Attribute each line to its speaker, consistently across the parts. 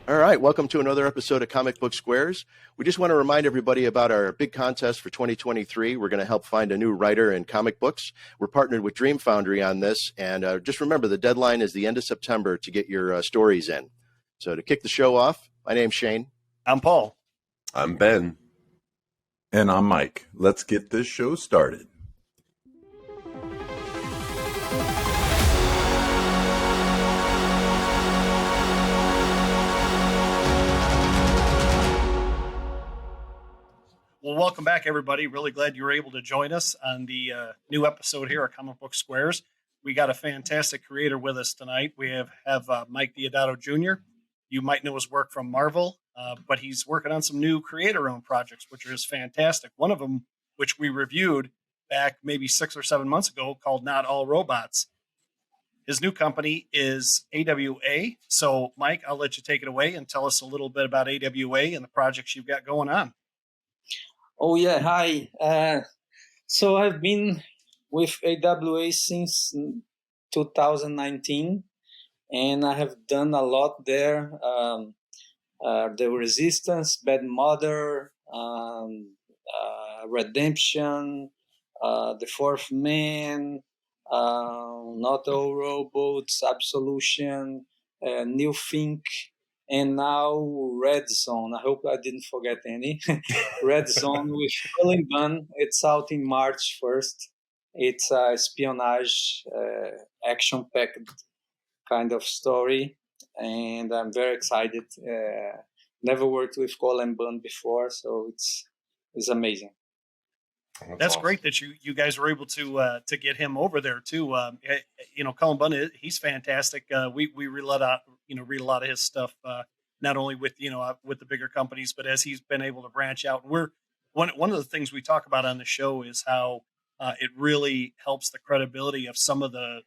Speaker 1: All right, welcome to another episode of Comic Book Squares. We just want to remind everybody about our big contest for 2023. We're going to help find a new writer in comic books. We're partnered with Dream Foundry on this, and just remember the deadline is the end of September to get your stories in. So to kick the show off, my name's Shane.
Speaker 2: I'm Paul.
Speaker 3: I'm Ben.
Speaker 4: And I'm Mike. Let's get this show started.
Speaker 2: Well, welcome back, everybody. Really glad you were able to join us on the new episode here at Comic Book Squares. We got a fantastic creator with us tonight. We have Mike Deodato Jr. You might know his work from Marvel, but he's working on some new creator-owned projects, which is fantastic. One of them, which we reviewed back maybe 6 or 7 months ago, called Not All Robots. His new company is AWA. So, Mike, I'll let you take it away and tell us a little bit about AWA and the projects you've got going on.
Speaker 5: Oh, yeah. Hi. So I've been with AWA since 2019, and I have done a lot there. The Resistance, Bad Mother, Redemption, The Fourth Man, Not All Robots, Absolution, New Think, and now Red Zone. I hope I didn't forget any. Red Zone with Colin Bunn. It's out in March 1st. It's a espionage, action-packed kind of story, and I'm very excited. Never worked with Colin Bunn before, so it's amazing.
Speaker 2: That's awesome. Great that you guys were able to get him over there too. Colin Bunn, he's fantastic. We read a lot of his stuff, not only with with the bigger companies, but as he's been able to branch out. And we're one of the things we talk about on the show is how it really helps the credibility of some of the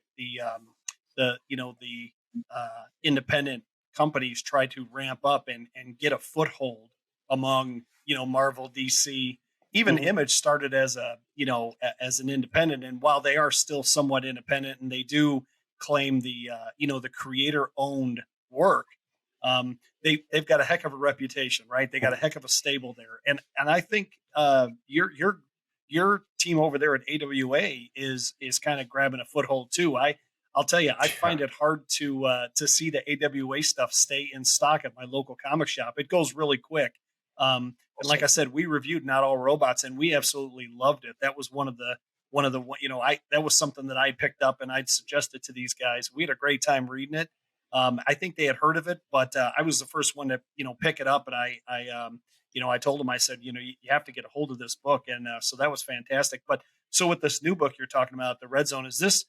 Speaker 2: independent companies try to ramp up and get a foothold among Marvel, DC. Even Image started as as an independent, and while they are still somewhat independent, and they do claim the creator owned work, they've got a heck of a reputation, right? They got a heck of a stable there, and I think your team over there at AWA is kind of grabbing a foothold too. I'll tell you, I find it hard to see the AWA stuff stay in stock at my local comic shop. It goes really quick. And like I said, we reviewed Not All Robots, and we absolutely loved it. That was that was something that I picked up and I'd suggested to these guys. We had a great time reading it. I think they had heard of it, but I was the first one to pick it up, and I told them, I said, you have to get a hold of this book, and so that was fantastic. But so with this new book you're talking about, the Red Zone, is this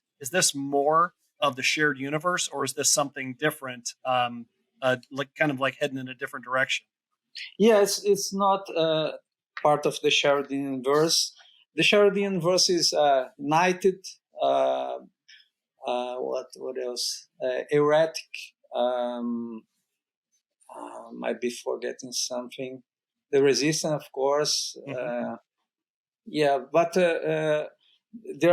Speaker 2: more of the shared universe, or is this something different, like heading in a different direction?
Speaker 5: Yeah, it's not part of the shared universe. The shared universe is Knighted. What else? Erratic. Might be forgetting something. The Resistance, of course. Mm-hmm. But there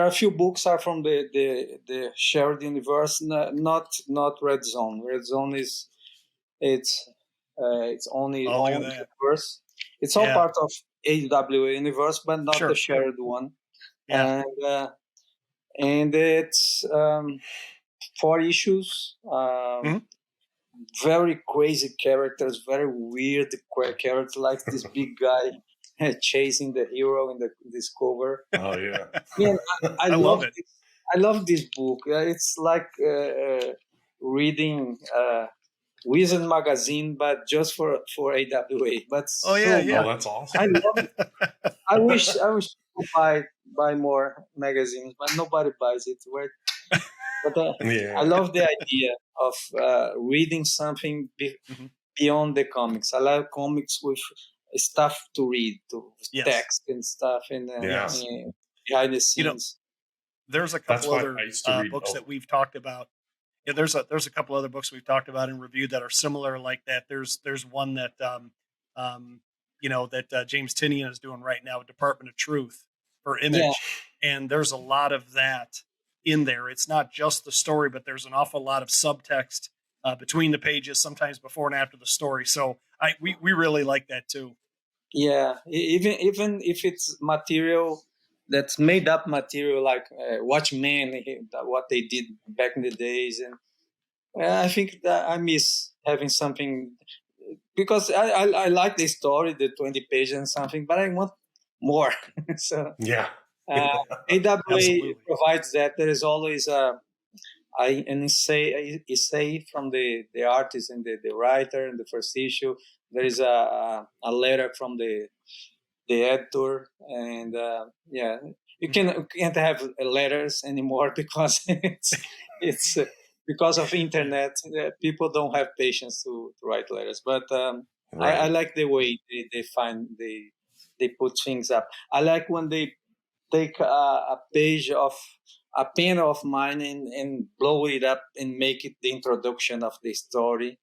Speaker 5: are a few books are from the shared universe. Not Red Zone. Red Zone it's only own universe. It's all part of AWA universe, but not the shared one.
Speaker 2: Yeah.
Speaker 5: And it's 4 issues. Very crazy characters, very weird characters, like this big guy chasing the hero in this cover.
Speaker 3: Oh yeah.
Speaker 5: I love it. I love this book. It's like reading Wizard magazine, but just for AWA. But
Speaker 3: oh that's awesome.
Speaker 5: I love it. I wish people buy more magazines, but nobody buys it. Right? But I love the idea of reading something beyond the comics. I love comics with stuff to read, text and stuff, and behind the scenes.
Speaker 2: There's a couple other books that we've talked about. Yeah, there's a couple other books we've talked about and reviewed that are similar like that. There's one that James Tynion is doing right now, Department of Truth for Image, and there's a lot of that in there. It's not just the story, but there's an awful lot of subtext between the pages, sometimes before and after the story. So we really like that too.
Speaker 5: Yeah, even if it's material that's made up material, like Watchmen, what they did back in the days, and I think that I miss having something, because I like the story, the 20 pages and something, but I want more. So
Speaker 3: Yeah.
Speaker 5: AWA
Speaker 2: Absolutely.
Speaker 5: provides that. There is always an essay from the artist and the writer in the first issue. There is a letter from the editor, and you can't have letters anymore because it's because of internet. People don't have patience to write letters, but
Speaker 3: Right.
Speaker 5: I like the way they put things up. I like when they take a page of a pen of mine and blow it up and make it the introduction of the story.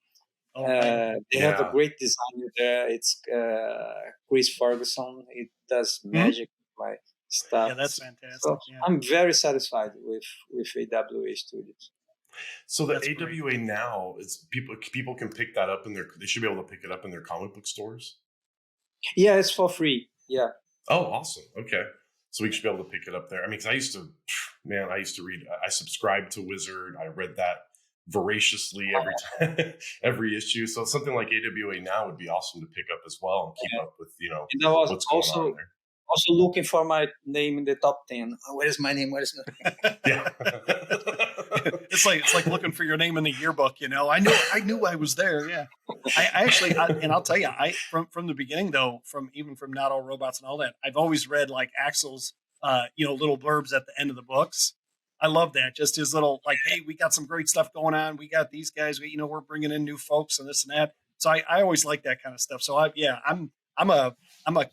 Speaker 2: Oh, right.
Speaker 5: They have a
Speaker 3: Yeah.
Speaker 5: great designer there. It's Chris Ferguson. It does magic with my stuff.
Speaker 2: Yeah, that's fantastic.
Speaker 5: So
Speaker 2: Yeah.
Speaker 5: I'm very satisfied with AWA Studios.
Speaker 3: So the
Speaker 2: That's
Speaker 3: AWA
Speaker 2: great.
Speaker 3: now is people can pick that up they should be able to pick it up in their comic book stores.
Speaker 5: Yeah, it's for free. Yeah.
Speaker 3: Oh, awesome. Okay. So we should be able to pick it up there. I mean, 'cause I used to read, I subscribed to Wizard. I read that voraciously every time, every issue. So something like AWA now would be awesome to pick up as well and keep up with,
Speaker 5: And I was
Speaker 3: what's going on there.
Speaker 5: also looking for my name in the top 10. Where is my name? Where is my
Speaker 3: Yeah.
Speaker 2: It's like looking for your name in the yearbook. You know, I knew I was there. Yeah, I actually, and I'll tell you, from the beginning though, from Not All Robots and all that, I've always read like Axel's, little blurbs at the end of the books. I love that. Just his little like, hey, we got some great stuff going on. We got these guys. We're bringing in new folks and this and that. So I always like that kind of stuff. So I'm a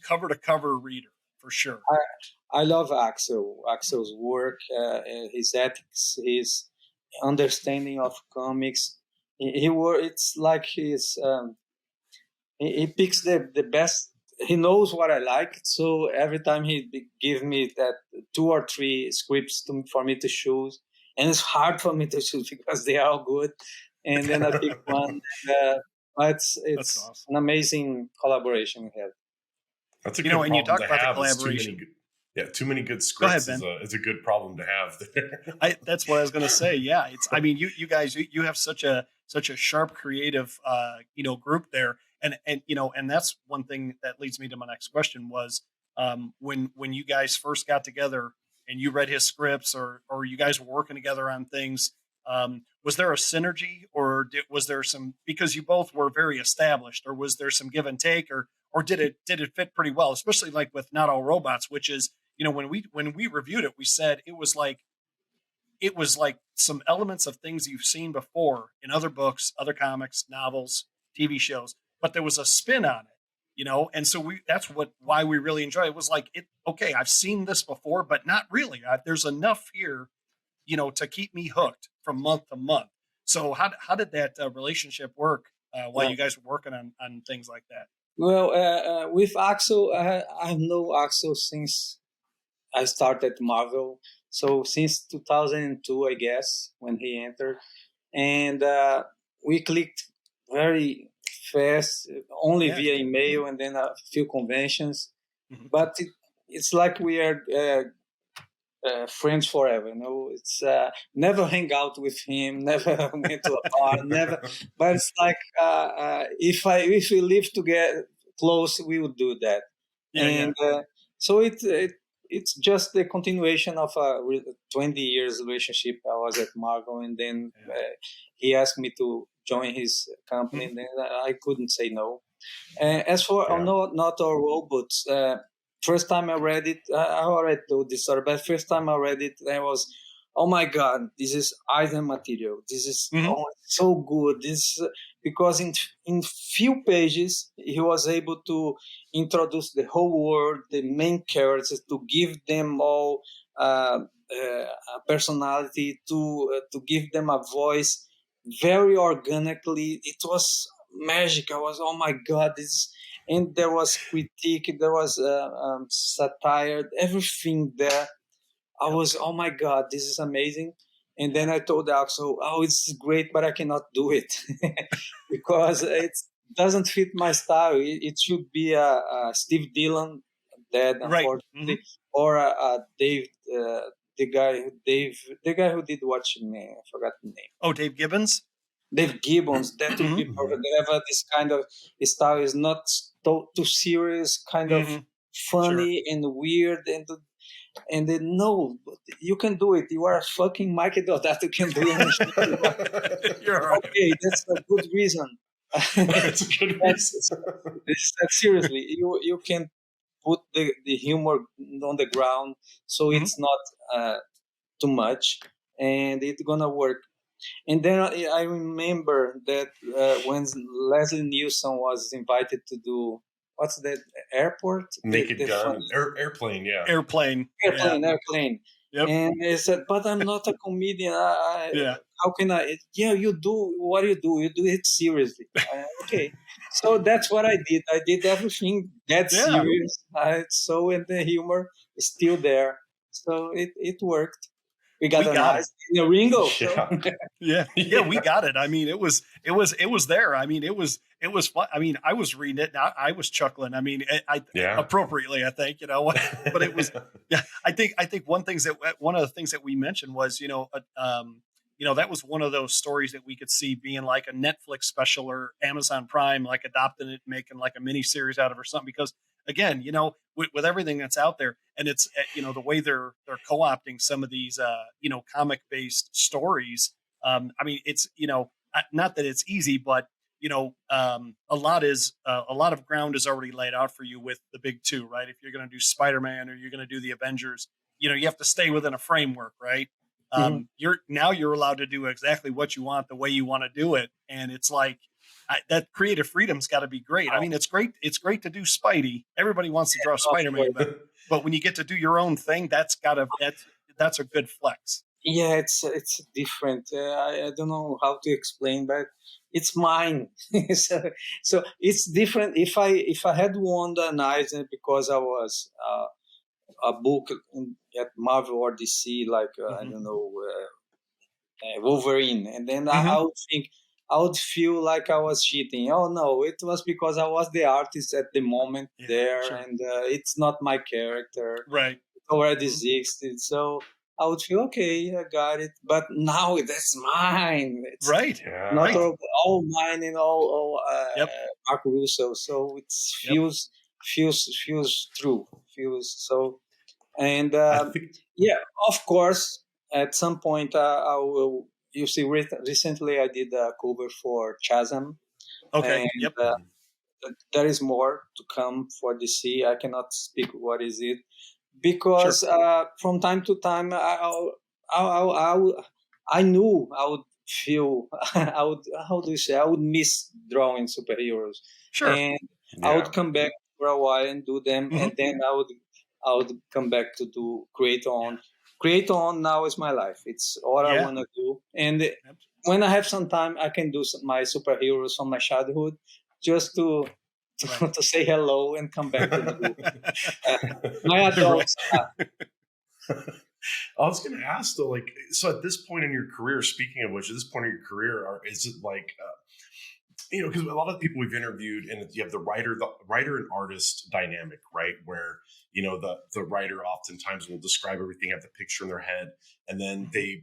Speaker 2: cover to cover reader for sure.
Speaker 5: I love Axel's work, his ethics, his understanding of comics. It's like he picks the best. He knows what I like, so every time he gives me that 2 or 3 scripts for me to choose, and it's hard for me to choose because they are all good, and then I pick one. It's
Speaker 2: awesome.
Speaker 5: an amazing collaboration we have.
Speaker 3: That's a good
Speaker 2: And
Speaker 3: problem
Speaker 2: you talk
Speaker 3: to
Speaker 2: about the
Speaker 3: have.
Speaker 2: collaboration.
Speaker 3: Too many good scripts
Speaker 2: Ben.
Speaker 3: is a good problem to have there.
Speaker 2: That's what I was going to say. Yeah, you guys, you have such a sharp creative, group there, and that's one thing that leads me to my next question was, when you guys first got together and you read his scripts or you guys were working together on things, was there a synergy or was there some, because you both were very established, or was there some give and take, or did it fit pretty well, especially like with Not All Robots, which is, when we reviewed it, we said it was like some elements of things you've seen before in other books, other comics, novels, TV shows, but there was a spin on it, and so that's why we really enjoy it. It was like, okay, I've seen this before, but not really. There's enough here, to keep me hooked from month to month. So how did that relationship work while you guys were working on things like that?
Speaker 5: Well, with Axel, I've known Axel since I started Marvel. So since 2002, I guess, when he entered. And we clicked very fast, only via email and then a few conventions. Mm-hmm. But it's like we are friends forever. It's never hang out with him, never went to a bar, never. But it's like if we live together close, we would do that. So it's just the continuation of a 20 years relationship. I was at Marvel, and then he asked me to join his company, and then I couldn't say no. As for Not All Robots, first time I read it, I already told this story, but first time I read it, I was, oh my God, this is Eisner material. This is so good. Because in few pages, he was able to introduce the whole world, the main characters, to give them all a personality, to give them a voice very organically. It was magic. I was, oh my God, and there was critique, there was satire, everything there. I was, oh my God, this is amazing. And then I told Axel, "Oh, it's great, but I cannot do it because it doesn't fit my style. It should be a Steve Dillon, dead
Speaker 2: Right.
Speaker 5: unfortunately, or a Dave, the guy who did Watch Me. I forgot the name.
Speaker 2: Oh, Dave Gibbons.
Speaker 5: Dave Gibbons. That would be perfect. They have this kind of style is not too serious, kind of funny and weird and then no, you can do it. You are a fucking Mike Deodato, can do it.
Speaker 2: You're right.
Speaker 5: Okay, that's a good reason.
Speaker 3: That's a good reason.
Speaker 5: Seriously, you can put the humor on the ground, so it's not too much, and it's gonna work. And then I remember that when Leslie Nielsen was invited to do what's that airport?
Speaker 3: Naked Gun, airplane, yeah.
Speaker 2: Airplane.
Speaker 5: Yep. And I said, but I'm not a comedian. How can I? Yeah, you do what you do. You do it seriously. Okay. So that's what I did. I did everything that serious. So and the humor is still there. So it worked. We got it in the Ringo. So.
Speaker 2: Yeah, we got it. I mean, it was there. I mean, it was fun. I mean, I was reading it and I was chuckling. I mean, appropriately, I think, but it was, I think one of the things that we mentioned was, that was one of those stories that we could see being like a Netflix special or Amazon Prime, like adopting it, making like a mini series out of it or something, because again, with everything that's out there, and it's the way they're co-opting some of these comic based stories. I mean, it's not that it's easy, but a lot of ground is already laid out for you with the big two, right? If you're going to do Spider-Man or you're going to do the Avengers, you have to stay within a framework, right? You're allowed to do exactly what you want, the way you want to do it, and it's like. That creative freedom's got to be great. I mean, it's great. It's great to do Spidey. Everybody wants to draw Spider-Man, but when you get to do your own thing, that's a good flex.
Speaker 5: Yeah, it's different. I don't know how to explain, but it's mine. so it's different. If I had won an Eisner because I was a book at Marvel or DC, like I don't know, Wolverine, and then I would think. I would feel like I was cheating. Oh no, it was because I was the artist at the moment there, and it's not my character.
Speaker 2: Right.
Speaker 5: It already existed, so I would feel okay. I got it, but now that's mine. It's
Speaker 2: right.
Speaker 5: Not all mine and all Mark Russo. So it feels true. Feels so, and of course, at some point I will. You see, recently I did a cover for Chasm.
Speaker 2: Okay.
Speaker 5: And, there is more to come for DC. I cannot speak what is it because from time to time I knew I would feel I would miss drawing superheroes.
Speaker 2: Sure.
Speaker 5: And I would come back for a while and do them, and then I would come back to do Create On. Create On now is my life. It's all I want to do. And when I have some time, I can do my superheroes from my childhood just to say hello and come back to do my adults.
Speaker 3: I was going to ask though, like, so at this point in your career, speaking of which, at this point in your career, is it like, because a lot of people we've interviewed, and you have the writer and artist dynamic, right? Where the writer oftentimes will describe everything, have the picture in their head, and then the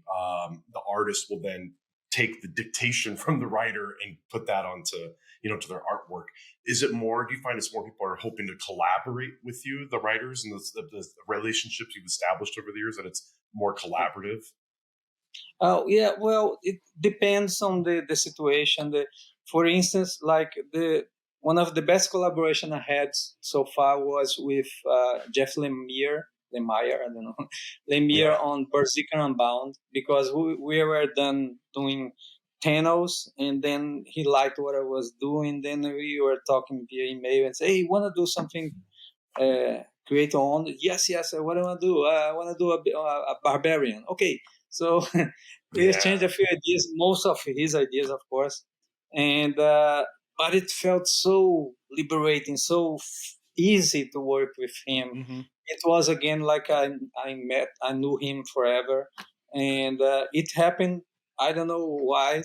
Speaker 3: artist will then take the dictation from the writer and put that onto to their artwork. Is it more? Do you find it's more people are hoping to collaborate with you, the writers, and the relationships you've established over the years, that it's more collaborative?
Speaker 5: Oh yeah, well, it depends on the situation. For instance, like one of the best collaboration I had so far was with Jeff Lemire, I don't know, Lemire on Berserker Unbound, because we were done doing Thanos, and then he liked what I was doing. Then we were talking via email and say, "Hey, you want to do something? Create on?" Yes. What do I want to do? I want to do a barbarian. Okay, so we exchanged a few ideas, most of his ideas, of course, and but it felt so liberating, so easy to work with him. It was again like I knew him forever, and it happened. I don't know why.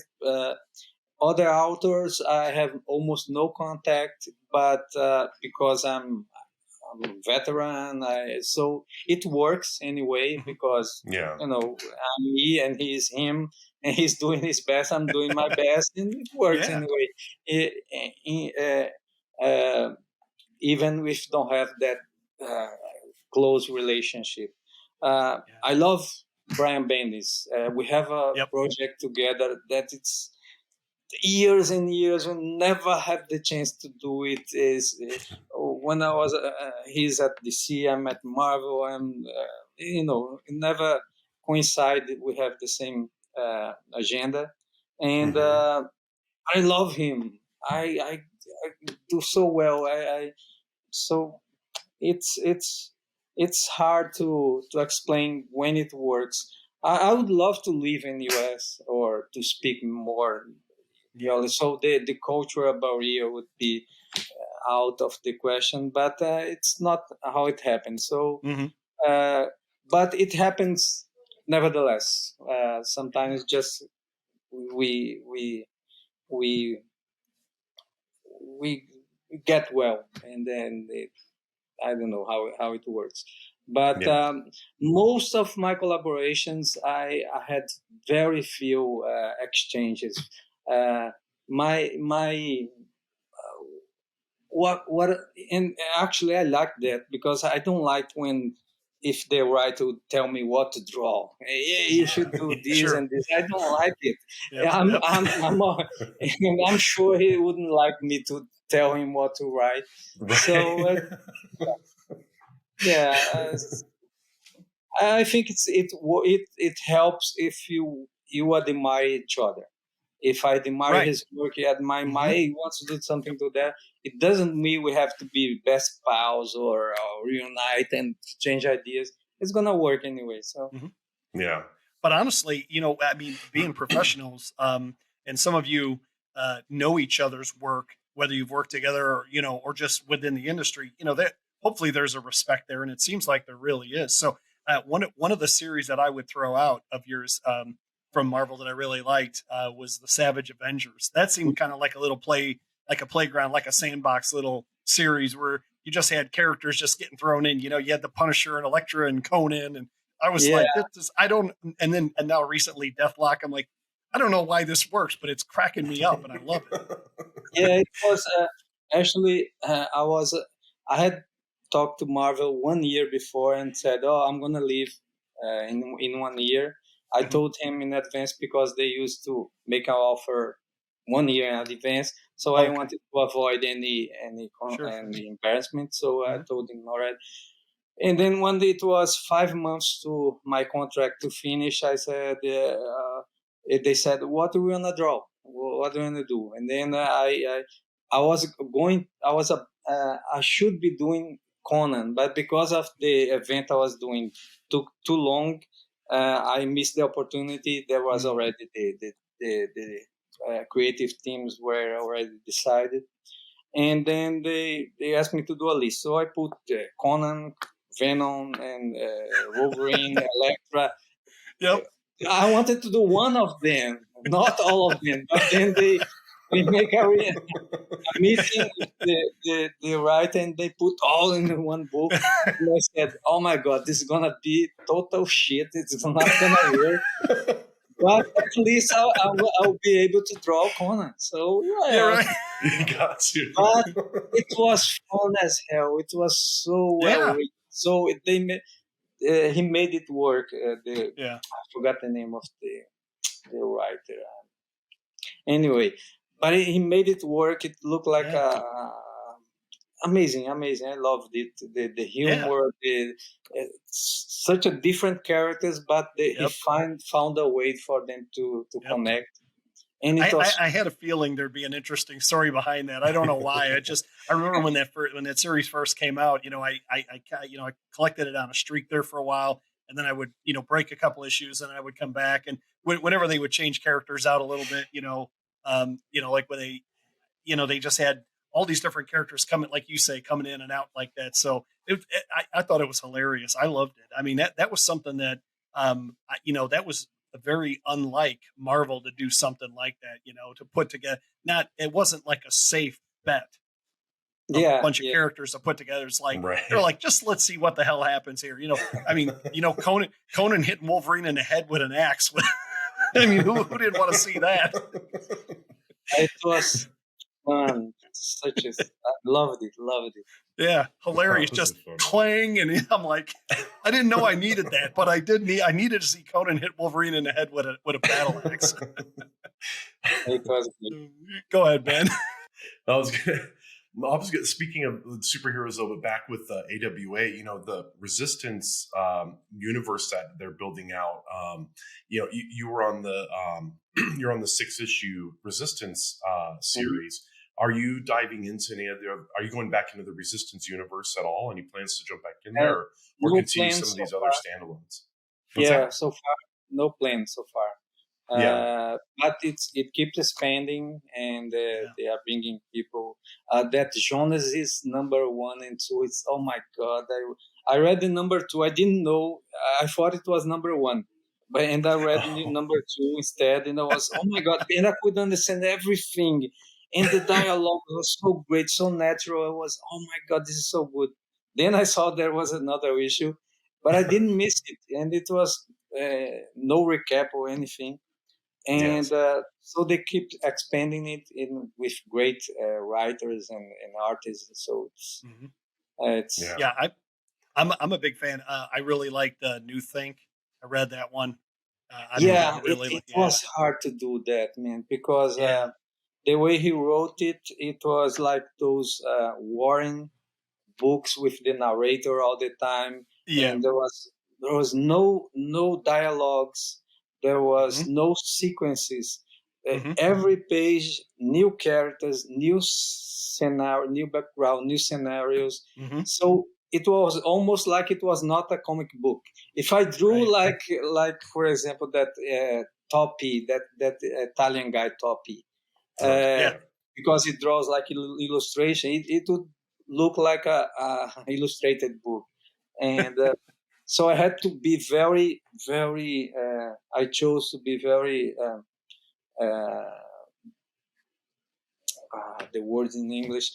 Speaker 5: Other authors I have almost no contact, but because I'm a veteran, so it works anyway because
Speaker 3: Yeah.
Speaker 5: I'm me and he's him, and he's doing his best. I'm doing my best, and it works
Speaker 2: Yeah.
Speaker 5: anyway. Even if don't have that close relationship. I love Brian Bendis. We have a project together that it's years and years. We never have the chance to do it. Is when I was he's at DC, I'm at Marvel, and it never coincided. We have the same agenda, and I love him. I do so well. So it's hard to explain when it works. I would love to live in US or to speak more. So the cultural barrier would be out of the question, but it's not how it happens. So, but it happens nevertheless. Sometimes just we we we we get well, and then I don't know how it works. But most of my collaborations, I had very few exchanges. My what and actually I like that because I don't like when if the writer would tell me what to draw. Hey, you should do this and this. I don't like it. I'm sure he wouldn't like me to tell him what to write. Right. So I think it helps if you admire each other. If I admire his work, he admire he wants to do something to that. It doesn't mean we have to be best pals or reunite and change ideas. It's gonna work anyway. So
Speaker 2: But honestly, I mean, being professionals, and some of you know each other's work, whether you've worked together or or just within the industry. That hopefully there's a respect there, and it seems like there really is. So one of the series that I would throw out of yours. From Marvel that I really liked was the Savage Avengers. That seemed kind of like a little like a playground, like a sandbox little series where you just had characters just getting thrown in. You had the Punisher and Elektra and Conan, and I was like, and now recently Deathlock. I'm like, I don't know why this works, but it's cracking me up, and I love it.
Speaker 5: It was actually I had talked to Marvel 1 year before and said, I'm gonna leave in 1 year. I told him in advance because they used to make an offer 1 year in advance. So I wanted to avoid any embarrassment. So I told him already. And then when it was 5 months to my contract to finish, I said, they said, what do we want to draw? What do we want to do? And then I should be doing Conan, but because of the event I was doing took too long, I missed the opportunity. There was already the creative teams were already decided, and then they asked me to do a list. So I put Conan, Venom, and Wolverine, Elektra. I wanted to do one of them, not all of them. But then we make a meeting with the writer, and they put all in one book. And I said, "Oh my God, this is gonna be total shit. It's not gonna work." But at least I'll be able to draw Conan. So
Speaker 3: you got to.
Speaker 5: But it was fun as hell. It was so well written. So he made it work. I forgot the name of the writer. Anyway, but he made it work. It looked like amazing. I loved it. The humor, such a different characters, but he found a way for them to connect. And
Speaker 2: I had a feeling there'd be an interesting story behind that. I don't know why. I remember when that series first came out. I collected it on a streak there for a while, and then I would break a couple issues, and I would come back, and whenever they would change characters out a little bit, like when they just had all these different characters coming, like you say, coming in and out like that. So I thought it was hilarious. I loved it. I mean, that was something that that was very unlike Marvel to do something like that, to put together. It wasn't like a safe bet. A bunch of characters to put together. It's like, they're like, just let's see what the hell happens here. Conan hitting Wolverine in the head with an axe. I mean, who didn't want to see that?
Speaker 5: It was fun. I loved it.
Speaker 2: Yeah, hilarious. Just clang, and I'm like, I didn't know I needed that, but I needed to see Conan hit Wolverine in the head with a battle axe.
Speaker 5: It was good.
Speaker 2: Go ahead, Ben.
Speaker 3: Speaking of superheroes, though, but back with AWA, the Resistance universe that they're building out. You were on the you're on the 6-issue Resistance series. Are you diving into any of Are you going back into the Resistance universe at all? Any plans to jump back in there, or continue some of these other standalones?
Speaker 5: So far, no plans so far. But it keeps expanding, and they are bringing people. That Jonas is number 1 and 2. It's, oh my God! I read the number 2. I didn't know. I thought it was number 1, and I read number 2 instead. And I was, oh my God! And I could understand everything, and the dialogue was so great, so natural. I was, oh my God, this is so good. Then I saw there was another issue, but I didn't miss it, and it was no recap or anything. And so they keep expanding it with great writers and artists. So
Speaker 2: I'm a big fan. I really like the New Think. I read that one.
Speaker 5: It was hard to do that, man, because the way he wrote it was like those Warren books with the narrator all the time. Yeah, and there was no dialogues. There was no sequences. Every page, new characters, new scenario, new background, new scenarios. So it was almost like it was not a comic book. If I drew like for example that Topi, that Italian guy Topi, because it draws like illustration, it would look like a illustrated book, and. So I had to be very, very. I chose to be very. The words in English,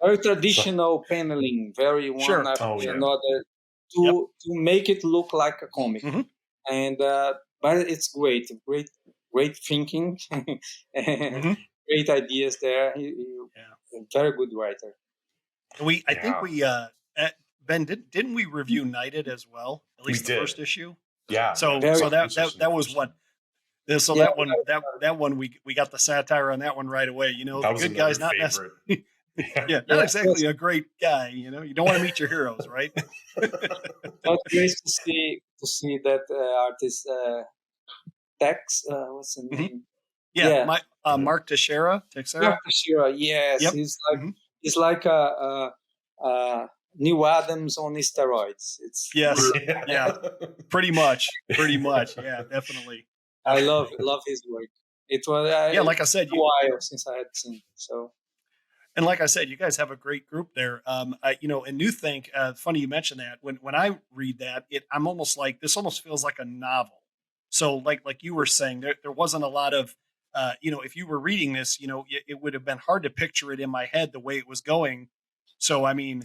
Speaker 5: very traditional paneling, very one after another, to make it look like a comic. And but it's great thinking, great ideas there. Very good writer.
Speaker 2: I think we. Ben, didn't we review Knighted as well? At least the first issue.
Speaker 3: Yeah.
Speaker 2: So that was one. So that one we got the satire on that one right away. The good guy's not necessarily. Not exactly a great guy. You don't want to meet your heroes, right?
Speaker 5: But great to see that artist Tex. What's the name?
Speaker 2: Mark Teixeira.
Speaker 5: Mark Teixeira. Yes, he's like a New Adams on steroids.
Speaker 2: Pretty much. Yeah, definitely.
Speaker 5: I love his work. It was
Speaker 2: like I said,
Speaker 5: a while since I had seen. So,
Speaker 2: and like I said, you guys have a great group there. And New Think. Funny you mentioned that. When I read that, I'm almost like this. Almost feels like a novel. So like you were saying, there wasn't a lot of. If you were reading this, it would have been hard to picture it in my head the way it was going. So, I mean,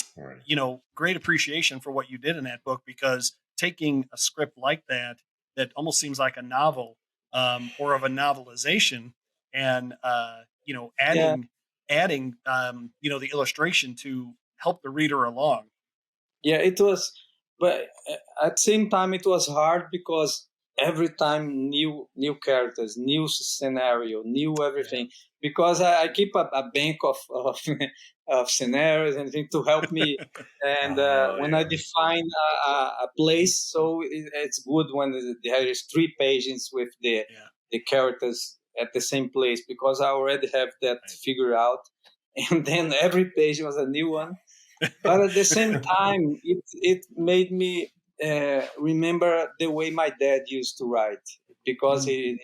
Speaker 2: great appreciation for what you did in that book, because taking a script like that almost seems like a novel or of a novelization, and, adding the illustration to help the reader along.
Speaker 5: Yeah, it was. But at the same time, it was hard because every time new characters, new scenario, new everything. Because I keep a bank of scenarios and things to help me. And when I define a place, so it's good when there is 3 pages with the characters at the same place, because I already have that figured out. And then every page was a new one. But at the same time, it made me remember the way my dad used to write, because he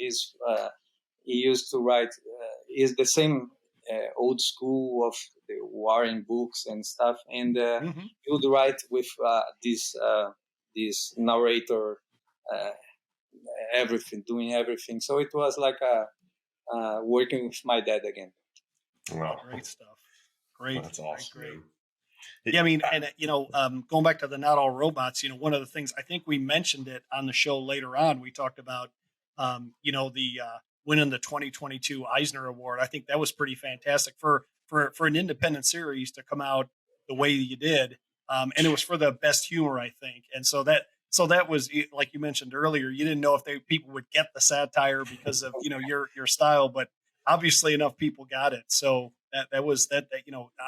Speaker 5: used to write. Is the same old school of the Warren books and stuff, and he would write with this narrator everything, doing everything. So it was like working with my dad again.
Speaker 3: Wow.
Speaker 2: Great stuff. Great.
Speaker 3: That's awesome.
Speaker 2: Great.
Speaker 3: Man.
Speaker 2: Yeah, I mean, and going back to the not all robots, one of the things I think we mentioned it on the show later on, we talked about, the winning the 2022 Eisner Award. I think that was pretty fantastic for an independent series to come out the way you did, and it was for the best humor, I think. And so that was, like you mentioned earlier, you didn't know if people would get the satire because of your style, but obviously enough people got it. So that was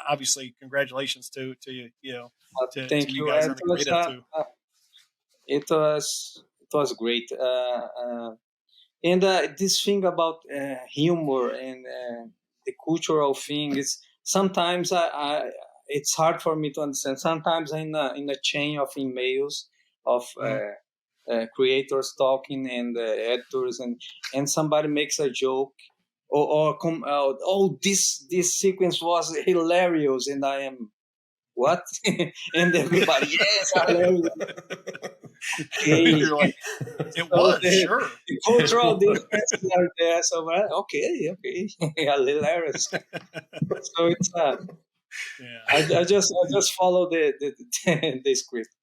Speaker 2: obviously congratulations to you
Speaker 5: Thank
Speaker 2: to
Speaker 5: you.
Speaker 2: you guys
Speaker 5: And
Speaker 2: on the creative too.
Speaker 5: It was great. And this thing about humor and the cultural thing is sometimes it's hard for me to understand. Sometimes in a chain of emails of creators talking and editors and somebody makes a joke or come out, oh, this sequence was hilarious, and I am what? And everybody, yes, hilarious.
Speaker 2: You're like, it was sure.
Speaker 5: The cultural differences are there, so okay, hilarious. So it's I just follow the script.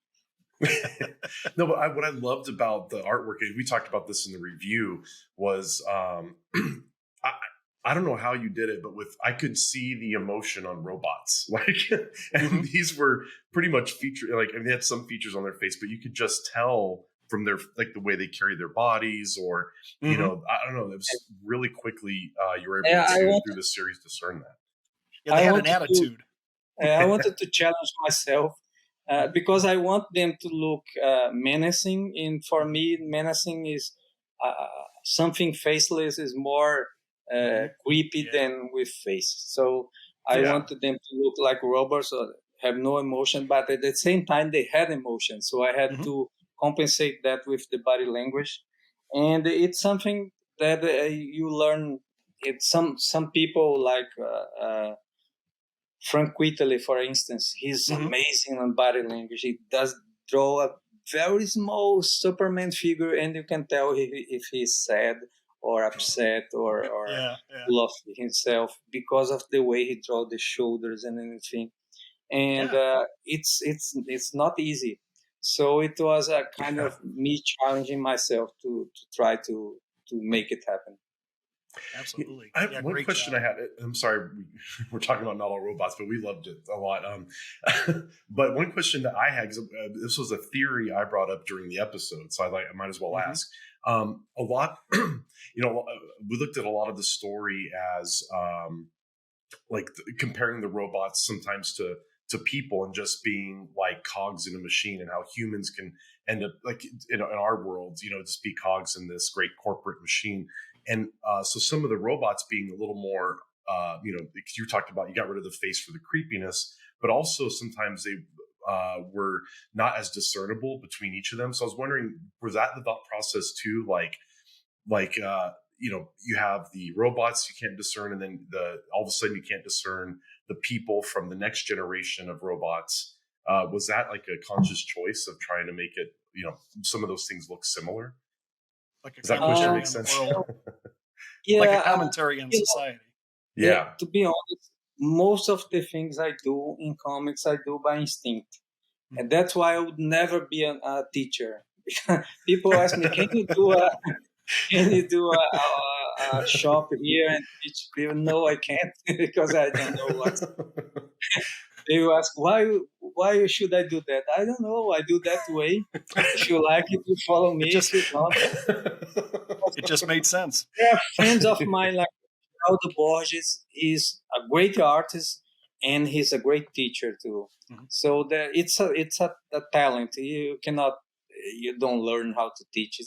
Speaker 3: No, but what I loved about the artwork, and we talked about this in the review, was I don't know how you did it, but I could see the emotion on robots, and these were pretty much featured. They had some features on their face, but you could just tell from their the way they carry their bodies, or I don't know. It was really quickly you were able to through the series discern that.
Speaker 2: Yeah, they had an attitude.
Speaker 5: I wanted to challenge myself because I want them to look menacing, and for me, menacing is something faceless is more creepy than with face. So I wanted them to look like robots or have no emotion, but at the same time they had emotion. So I had to compensate that with the body language, and it's something that you learn. It's some people like Frank Whiteley, for instance. He's amazing on body language. He does draw a very small Superman figure, and you can tell if he's sad or upset or full of himself because of the way he draws the shoulders and everything. And it's not easy. So it was a kind of me challenging myself to try to make it happen.
Speaker 2: Absolutely.
Speaker 3: One question job. I had. I'm sorry, we're talking about not all robots, but we loved it a lot. But one question that I had, because this was a theory I brought up during the episode, so I might as well ask. A lot, we looked at a lot of the story as comparing the robots sometimes to people and just being like cogs in a machine, and how humans can end up in our world, just be cogs in this great corporate machine. And so some of the robots being a little more, because you talked about you got rid of the face for the creepiness, but also sometimes they were not as discernible between each of them. So I was wondering, was that the thought process too? You have the robots you can't discern, and then all of a sudden you can't discern the people from the next generation of robots. Was that like a conscious choice of trying to make it, some of those things look similar?
Speaker 2: Does that question make sense? Like a commentary on society.
Speaker 5: Yeah. To be honest, most of the things I do in comics, I do by instinct. And that's why I would never be a teacher. People ask me, can you do a shop here and teach people? No, I can't because I don't know what. They will ask, why should I do that? I don't know. I do that way. If you like it, you follow me. If you don't,
Speaker 2: it just made sense.
Speaker 5: There are friends of mine like Aldo Borges. He's a great artist and he's a great teacher too. So it's a talent. You don't learn how to teach.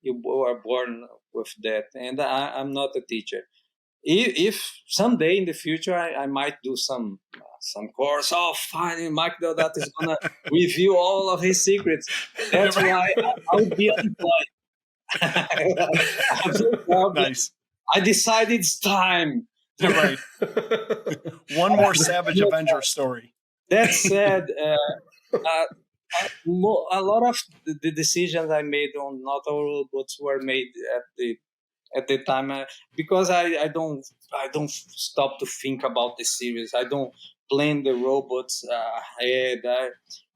Speaker 5: You are born with that. And I'm not a teacher. If someday in the future I might do some course, fine, Mike Deodato is gonna reveal all of his secrets. That's why I would be unemployed.
Speaker 2: Nice.
Speaker 5: I decided it's time.
Speaker 2: Right. One more Savage Avenger story.
Speaker 5: That said, A lot of the decisions I made on not all robots were made at the time because I don't stop to think about the series. I don't plan the robots ahead.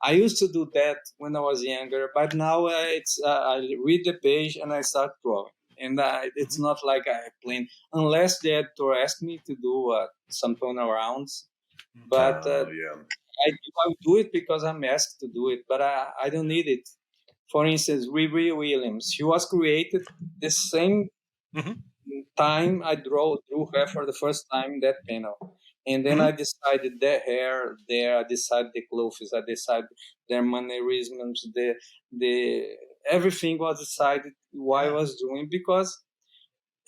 Speaker 5: I used to do that when I was younger, but now it's I read the page and I start drawing. And it's not like I plan unless the editor asks me to do some turnarounds. But I do it because I'm asked to do it, but I don't need it. For instance, Riri Williams, she was created the same time I drew her for the first time in that panel. And then I decided their hair there, I decided the clothes, I decided their mannerisms, the everything was decided while I was doing, because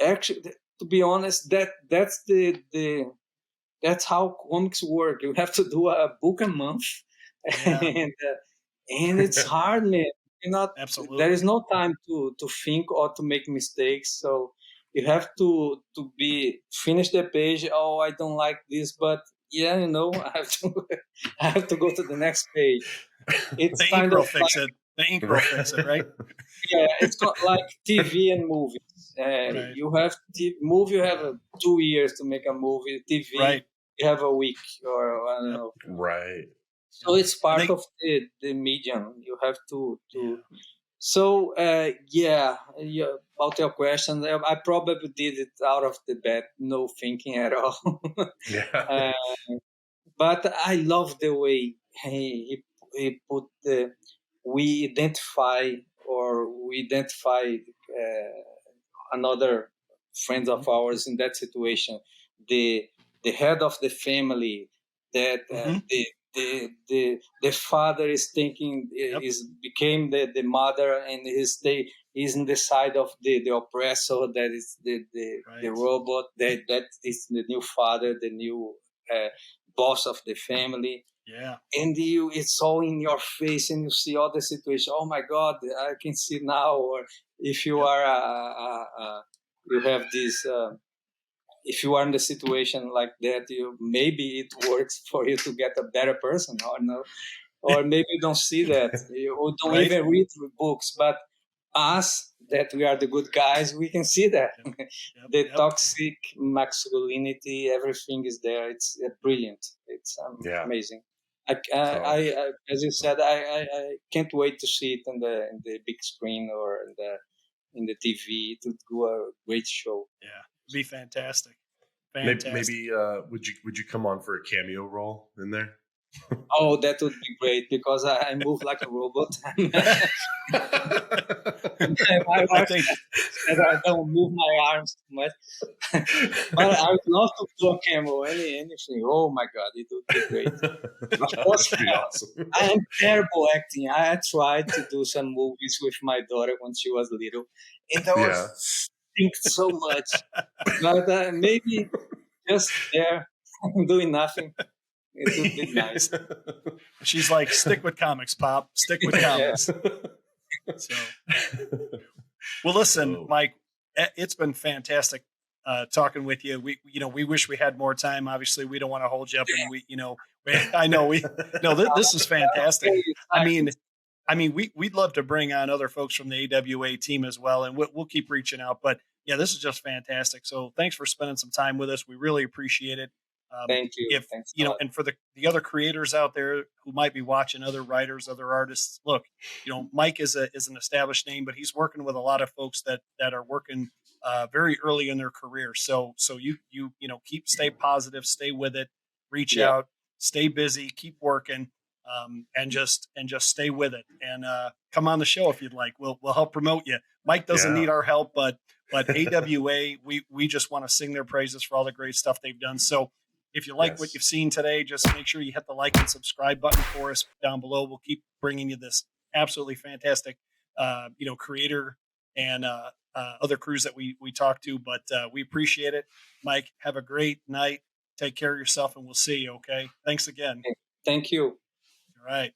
Speaker 5: actually, to be honest, that's how comics work. You have to do a book a month, and it's hard, man.
Speaker 2: Absolutely.
Speaker 5: There is no time to think or to make mistakes. So you have to finish the page. Oh, I don't like this, but I have to go to the next page. It's
Speaker 2: the ink will fix it. The ink will fix it, right?
Speaker 5: Yeah, it's not like TV and movies.
Speaker 2: Right.
Speaker 5: You have movie. You have 2 years to make a movie. TV,
Speaker 2: right.
Speaker 5: You have a week, or I don't know.
Speaker 3: Right.
Speaker 5: So it's part of the medium. You have to. So about your question, I probably did it out of the bat, no thinking at all. But I love the way he put we identify another friends of ours in that situation, the head of the family, that the father is thinking became the mother, and is in the side of the oppressor, that is the robot, that is the new father, the new boss of the family.
Speaker 2: Yeah.
Speaker 5: And it's all in your face, and you see all the situation. Oh my God, I can see now. Or if you are you have this if you are in the situation like that, maybe it works for you to get a better person, or no, or maybe you don't see that, you don't even read books, but us, that we are the good guys, we can see that. The toxic masculinity, everything is there. It's brilliant. It's amazing. I as you said, I can't wait to see it in the big screen or in the TV, to do a great show.
Speaker 2: Yeah, it'd be fantastic.
Speaker 3: Maybe would you come on for a cameo role in there?
Speaker 5: Oh, that would be great, because I move like a robot. My wife said I don't move my arms too much. But I would love to do a cameo, anything. Oh my God, it would be great. Of course, awesome. I am terrible acting. I tried to do some movies with my daughter when she was little, and I was think so much. But maybe just there doing nothing. It would be nice.
Speaker 2: She's like, stick with comics, Pop. Stick with comics. So, well, listen, Mike, it's been fantastic talking with you. We wish we had more time. Obviously, we don't want to hold you up, and I know this is fantastic. I mean, we'd love to bring on other folks from the AWA team as well, and we'll keep reaching out. But yeah, this is just fantastic. So thanks for spending some time with us. We really appreciate it.
Speaker 5: Thank you.
Speaker 2: Thanks, and for the other creators out there who might be watching, other writers, other artists, look, Mike is an established name, but he's working with a lot of folks that are working very early in their career. So you stay positive, stay with it, reach out, stay busy, keep working, and just stay with it, and come on the show if you'd like. We'll help promote you. Mike doesn't need our help, but AWA, we just want to sing their praises for all the great stuff they've done. So if you like what you've seen today, just make sure you hit the like and subscribe button for us down below. We'll keep bringing you this absolutely fantastic, creator and other crews that we talk to. But we appreciate it. Mike, have a great night. Take care of yourself, and we'll see you. Okay. Thanks again.
Speaker 5: Thank you.
Speaker 2: All right.